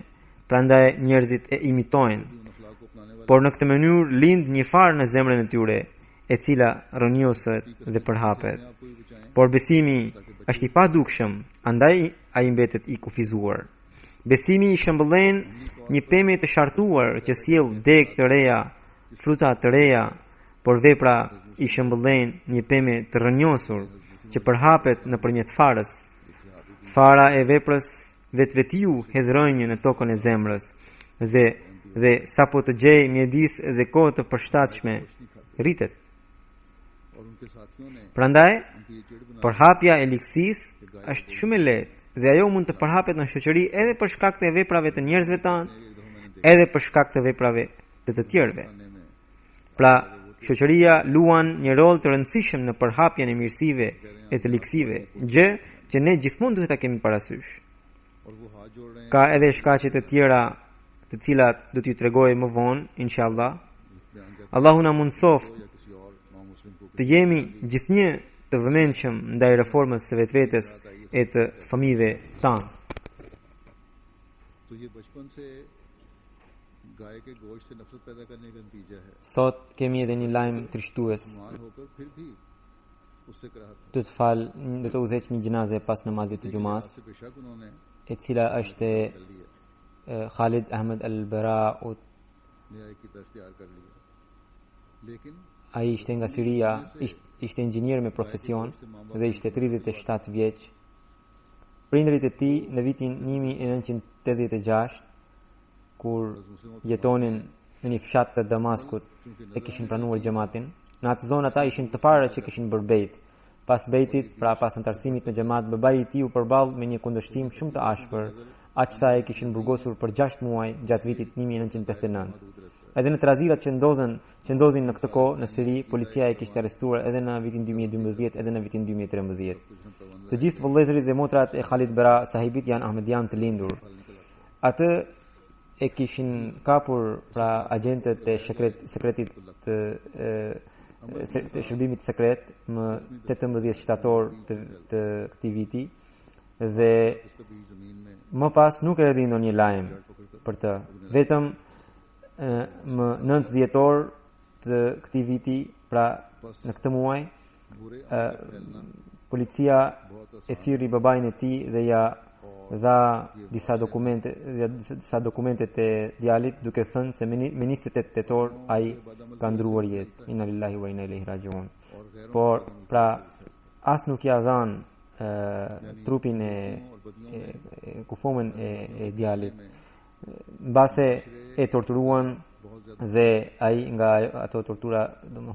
prandaj njerëzit e imitojnë, उन अखलाक को अपनाने वाले por në këtë mënyrë lind një farë në zemrën e tyre, e cila rrënjoset dhe përhapet. अपने आप को ही बचाएं Por besimi është i padukshëm, andaj ai mbetet i kufizuar. Besimi i shëmbëllen një pemë të shartuar që sjell deg të reja, fruta të reja, por vepra i shëmbëllen një pemë të rrënjosur që përhapet nëpërmjet farës. Fara e veprës vetvetiu hedh rënje në tokën e zemrës dhe sapo të gjej mjedis dhe kohë të përshtatshme rritet. और उनके साथियों ने Prandaj, उनकी ये चिड़ बना përhapja e liksisë është shumë e lehtë dhe ajo mund të përhapet në shoqëri edhe për shkak të veprave të njerëzve tanë, edhe për shkak të veprave të tjerëve. ने में Pra, shoqëria luan një rol të rëndësishëm në përhapjen e mirësive e të liksive, gjë që ne gjithmonë duhet ta kemi parasysh. और वो हाथ जोड़ रहे हैं Ka edhe shkaqe të tjera të cilat do t'ju tregoj më vonë, inshallah. बयान करते Allahu na mundsoft हो या किसी और नॉन मुस्लिम को të jemi gjithnjë të vëmendshëm ndaj reformës së vetvetes e të fëmijëve tanë. तो ये बचपन से गाय के गोश्त से नफरत पैदा करने का नतीजा है Sot kemi edhe një lajm trishtues. मान होकर फिर भी उससे कराहत Do të fal, do të udhëheq një gjinaze pas namazit të xumas, से बेशक उन्होंने e cila është e कर लिया Khalid Ahmed Al-Baraut. न्याय की तरफ तैयार कर लिया लेकिन Ai ishte nga Siria, ishte inxhinier me profesion dhe ishte 37 vjeç. Prindërit e tij në vitin 1986, kur jetonin në një fshat të Damaskut, e kishin pranuar xhamatin. Në atë zonë ata ishin të parë që kishin bërë bejt. Pas bejtit, pra pas antarësimit në xhamat, babai i tij u përball me një kundërshtim shumë të ashpër, aq sa e kishin burgosur për 6 muaj gjatë vitit 1989. Edhe në trazirat që ndodhin në këtë kohë në Siri, policia e kishte arrestuar edhe në vitin 2012 edhe në vitin 2013. Të gjithë vëllezërit dhe motrat e Khalid Bara sahibit janë ahmedian të lindur. Atë e kishin kapur pra agentët e sekretit të shërbimit sekret më 18 shtator të këtij viti dhe इसका बीज जमीन में më pas nuk erdhi ndonjë lajm për të. Vetëm më 9 dhjetor të këtij viti, pra në këtë muaj, बुरे policia e thirri babain e tij dhe ja dha disa dokumente të djalit, duke thënë se me 28 tetor ai ka ndruar jetë. Inna lillahi wa inna ilaihi rajiun. Por pra as nuk ja dhan trupin e kufomën e djalit. Mbase e torturuan dhe ai nga ato tortura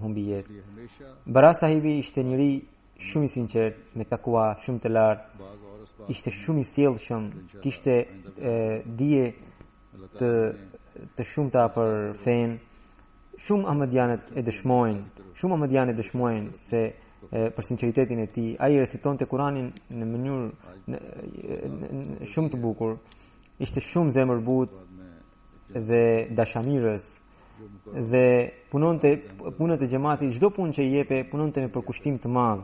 humbi jetë. हमेशा Bara sahibi ishte njëri shumë i sinqert, me takua shumë të lartë, बाज और इसका ishte shumë i sjellshëm, kishte dije të shumta për fen. Shumë ahmedianët e dëshmojnë se për sinqeritetin e tij. Ai recitonte Kur'anin në mënyrë shumë të bukur. Ishte shumë zemërbut dhe dashamirës dhe punët e xhamatit, çdo punë që i jepe punonte me përkushtim të madh.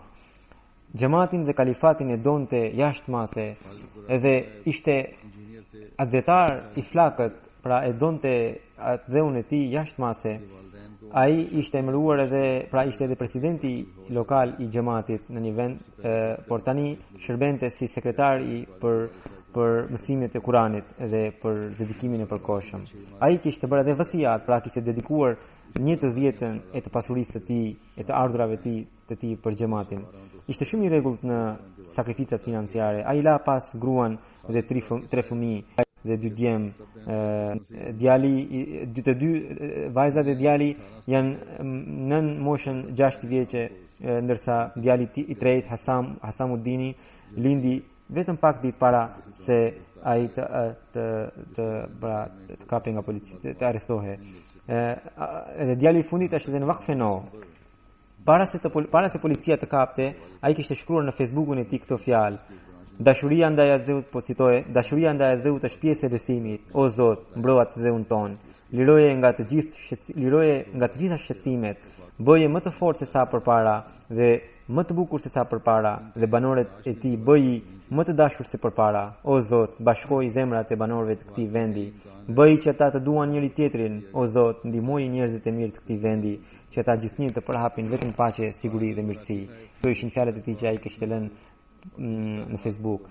Xhamatin dhe kalifatin e donte jashtëmase, edhe ishte engineer थे advetar i flakët, pra e donte atë dheun e tij jashtëmase. वालदैन को Ai ishte emëruar edhe, pra ishte edhe presidenti lokal i xhamatit në një vend, por tani shërbente si sekretar për mësimet e Kuranit dhe për dedikimin e përkohshëm. Ai kishte bërë edhe vasiat, pra kishte dedikuar 1/10 e të pasurisë së tij, e të ardhurave të tij për xhamatin. Ishte shumë i rregullt në sakrificat financiare. Ai la pas gruan dhe 3 fëmijë dhe 2 djem. Të dy vajzat e djali janë nën moshën 6 vjeçe, ndërsa djali i tretë Hasamuddini lindi vetëm pak ditë para se ai të kape nga policia, të arrestohe. Edhe djali i fundit është edhe në Vakfeno. Para se policia të kapte, ai kishte shkruar në Facebookun e tij këto fjalë: dashuria ndaj Allahut, po citoje, dashuria ndaj Allahut është pjesë e besimit. O Zot, mbrojë atë dheun ton. Liroje nga të gjitha shqetësimet. Bëje më të fortë se sa përpara dhe më të bukur se sa përpara dhe banorët e tij bëji më të dashur se përpara. O Zot, bashkoji zemrat e banorëve të këtij vendi. Bëji që ata të duan njëri tjetrin. O Zot, ndihmoji njerëzit e mirë të këtij vendi, që ata gjithnjë të përhapin vetëm paqe, siguri dhe mirësi. Këto ishin fjalët e tij që ai kishte lënë në Facebook.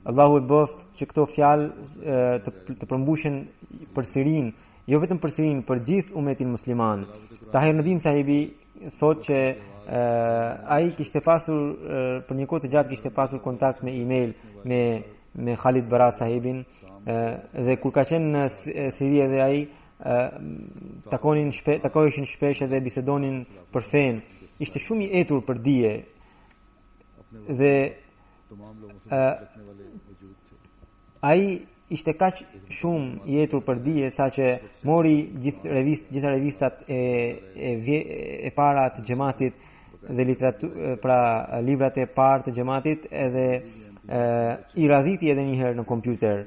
Allahu e bëft që këto fjalë të përmbushen përsërin, jo vetëm përsërin, për gjithë umetin musliman. Tahir Nadim sahibi thot që ai kishte pasur për një kohë të gjatë kishte pasur kontakt me email me Khalid Baraz sahibin dhe kur ka qenë në Siri dhe ai takoheshin shpesh dhe bisedonin për fen. Ishte shumë i etur për dije dhe ai ishte kaq shumë i etur për dije saqë mori gjitha revistat e para të xhamatit dhe pra librat e parë të xhamatit edhe i radhiti edhe një herë në kompjuter.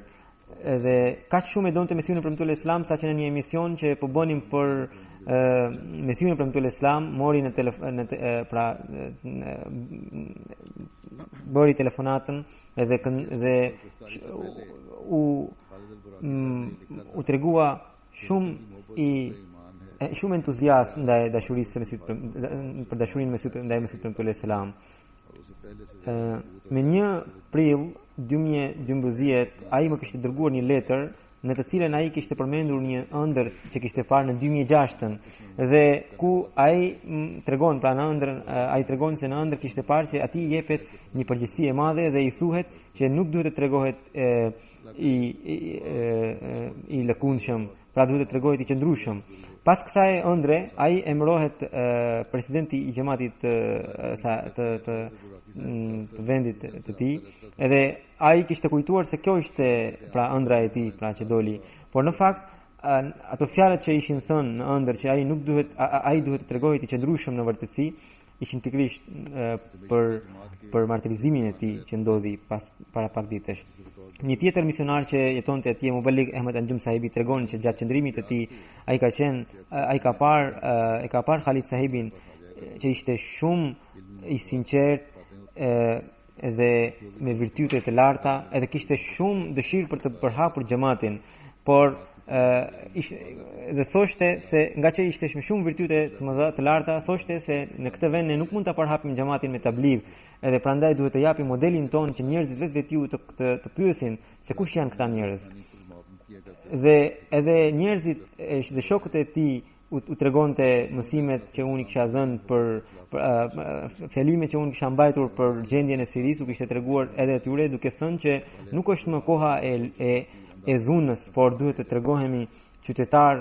Dhe kaq shumë e donte Mesiun e Premtuar Islam saqë në një emision që po bënim për Mesiun e Premtuar Islam mori bëri telefonatën dhe u tregua shumë entuziast ndaj dashurisë së Mesihut për dashurinë ndaj Mesihut Premtuar Islam. Me 1 prill 2012 ai më kishte dërguar një letër në të cilën ai kishte përmendur një ëndër që kishte parë në 2006 dhe ku ai tregon pra në ëndër ai tregon se në ëndër kishte parë që atij i jepet një përgjegjësi e madhe dhe i thuhet që nuk duhet të tregohet i lëkundshëm, pra duhet të tregohet i qëndrueshëm. Pas kësaj ëndre ai emërohet presidenti i xhamatit të vendit të tij, edhe ai kishte kujtuar se kjo ishte pra ëndra e tij, pra që doli. Por në fakt ato fjalët që ishin thënë në ëndër që ai duhet të tregohet i qëndrueshëm në vërtetësi ishin pikërisht për martirizimin e tij që ndodhi para pak ditësh. Një tjetër misionar që jetonte atje, Muballigh Ahmed Anjum sahibi, tregon që gjatë qëndrimit të tij ai ka parë Khalid sahibin që ishte shumë i sinqert dhe me virtyte të larta, edhe kishte shumë dëshirë për të përhapur xhamatin, por dhe thoshte se nga që ishte shumë virtyte të larta, thoshte se në këtë vend ne nuk mund ta përhapim xhamatin me tabligh, edhe prandaj duhet të japim modelin ton që njerëzit vetë të pyesin se kush janë këta njerëz. Dhe edhe njerëzit dhe shokët e tij u tregonte mësimet që unë i kisha dhënë për fjalimet që unë kisha mbajtur për gjendjen e Sirisë, u kishte treguar edhe atyre duke thënë që nuk është më koha e dhunës, por duhet të tregohemi qytetar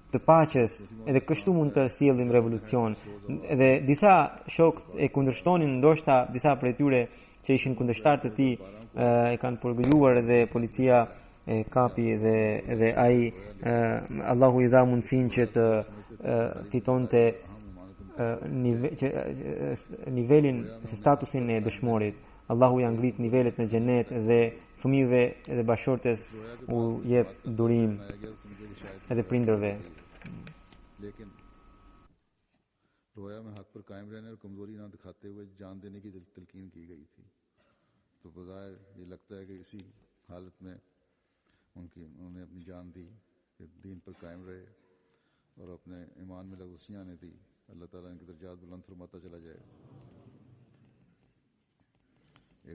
të paqes, edhe kështu mund të sjellim revolucion. Dhe disa shokë e kundërshtonin, ndoshta disa prej tyre që ishin kundërshtar të tij e kanë përgëlluar dhe policia e kapi dhe ai Allahu i dha mundësinë që të fitonte nivelin ose statusin e dëshmorit. Allahu ja ngrit nivelet në xhenet dhe fëmijëve dhe bashortes u jep durim edhe prindërve. लेकिन रोया में हक पर कायम रहने और कमजोरी ना दिखाते हुए जान देने की तलकीन की गई थी। तो बज़ाहिर ये लगता है कि इसी हालत में उन्होंने अपनी जान दी कि दीन पर कायम रहे और अपने ईमान में लग़ज़शियां ने दी। अल्लाह ताला इनके दर्जात बुलंद फरमाता चला जाए।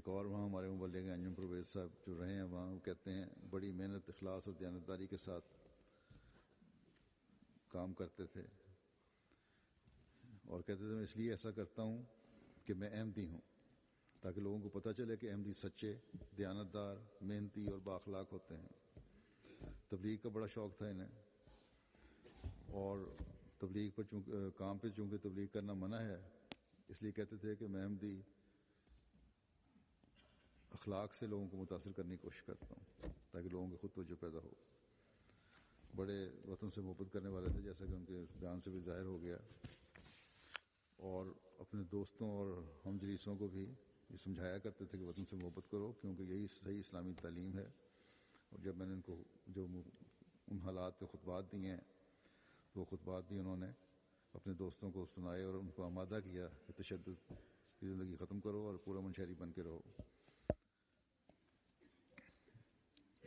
एक और वहाँ हमारे मुबल्लिग़ अंजुम परवेज़ साहब जो रहे हैं वहाँ वो कहते हैं बड़ी मेहनत, इखलास और दयानतदारी के साथ काम करते थे और कहते थे मैं इसलिए ऐसा करता हूँ कि मैं अहमदी हूँ, ताकि लोगों को पता चले कि अहमदी सच्चे, दयानतदार, मेहनती और बाखलाक होते हैं। तबलीग का बड़ा शौक था इन्हें और तबलीग पर काम पे चूंकि तबलीग करना मना है, इसलिए कहते थे कि मैं अहमदी अखलाक से लोगों को मुतासिर करने की कोशिश करता हूँ ताकि लोगों को खुद तवज्जो पैदा हो। बड़े वतन से मोहब्बत करने वाले थे, जैसा कि उनके बयान से भी जाहिर हो गया, और अपने दोस्तों और हमजलीसों को भी ये समझाया करते थे कि वतन से मोहब्बत करो, क्योंकि यही सही इस्लामी तालीम है। और जब मैंने इनको जो उन हालात पे खुतबात दिए हैं तो वो खुतबात भी उन्होंने अपने दोस्तों को सुनाए और उनको आमादा किया कि तशद्दुद की जिंदगी खत्म करो और पूरा मुनशरी बन के रहो।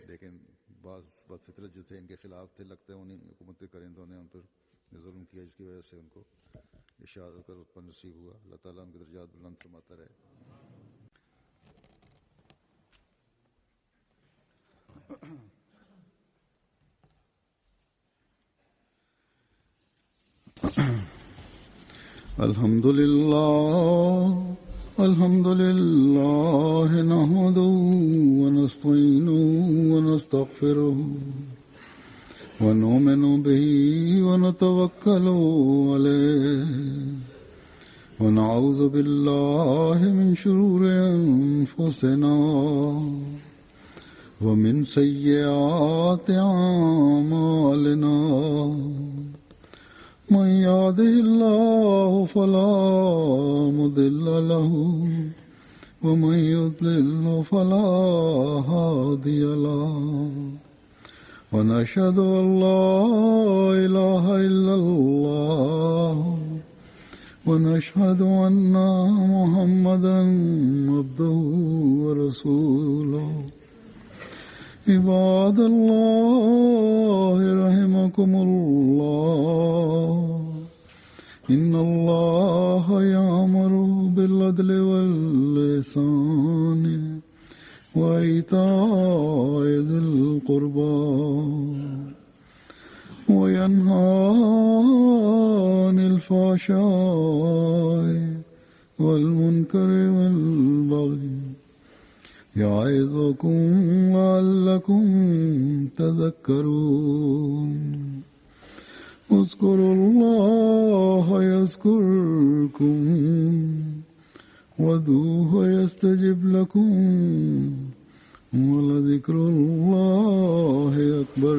लेकिन बाज बदफितरत जो थे इनके खिलाफ थे, लगता है उन्हीं हुकूमत करेंदों ने उन पर जुल्म किया, जिसकी वजह से उनको ये शहादत का रुतबा नसीब हुआ। अल्लाह ताला उनके दर्जात बुलंद फरमाता रहे। अल्हम्दुलिल्लाह नहमदुहु व नस्तईनुहु व नस्तगफिरुहु व नुमिनु बिही व नतवक्कलु अलैहि व नऊज़ु बिल्लाहि मिन शुरूरि अनफुसिना व मिन सय्यिआति अअमालिना। मन यहदिहिल्लाहु फला मुदिल्ल लहु व मन युद्लिल्हु फला हादिय लहु व नशहदु अन ला इलाहा इल्लल्लाह व नशहदु अन्ना मुहम्मदन अब्दुहु व रसूलुहु। इबादल्लाह रहमकुमुल्लाह इन्नल्लाह यअमुरु बिल-अदलि वल-इहसानि व ईताइ ज़िल क़ुर्बा व यन्हा अनिल फ़हशाइ वल मुनकरि वल बग़य यअज़ुकुम लअल्लकुम तज़क्करून। उज़्कुरुल्लाह यज़्कुरकुम वदूहु यस्तजिब लकुम व लज़िक्रुल्लाहि अकबर।